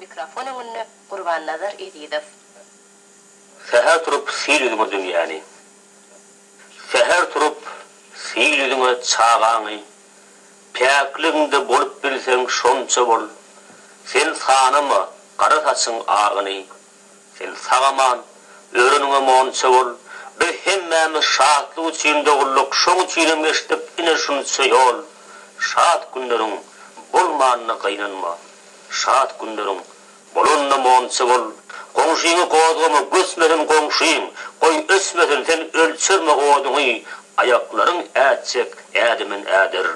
Mikrofonunu Qurban Nazar Edidov. Seher turup seyredin dünyani. Seher turup seyredin çağağını. Pekliğinde bolup bilsen şonça bol. Sen sanımı qara saçın ağını. Sen sağaman örününe monça bol. Bir hemmemiz şahatlı içinde ulluk. Şoň içine meştep ine şunça yol. Şahat günlerin bolmanına qaynanma. Şahat günlerin bolunna monça bol. Qoňşyňy gozgamy gösmeden qoňşyň, goý ösmeden sen ölçerme oduňy, aýaklaryň äçek, ädimin ädir,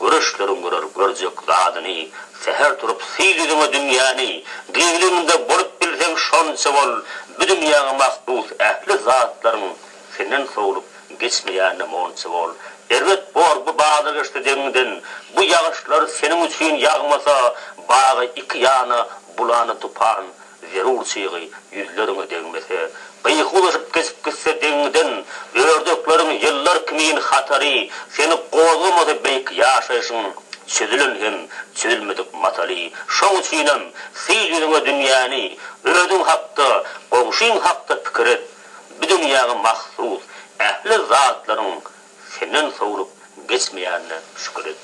görüşleriň görür, görjek zadyny, seher turup seyredin dünýäni, giýiliginde bolup bilseň şonça bol, bu dünýäge mahsus ähli zatlaryň senden sowlup geçmeýärine monça bol. Erwet bor bu bagda geçdi deňden, bu ýagyşlar seniň üçin ýagmasa, bagy iki ýana bulany tupan. Zerur çygy yüzlerine degmese, gıyıqlaşıp kesip gitse deňden, ördöklerin yıllar kimin hatary, seni gozgamasa beýik ýaşaýşyň, çözülen hem çözülmedik matali. Şoň üçinem seyredin dünýäni, ödüň hakda, goňşyň hakda pikir et. Bu dünýäge mahsus ähli zatlaryň senden sowlup geçmeýärine şükür et.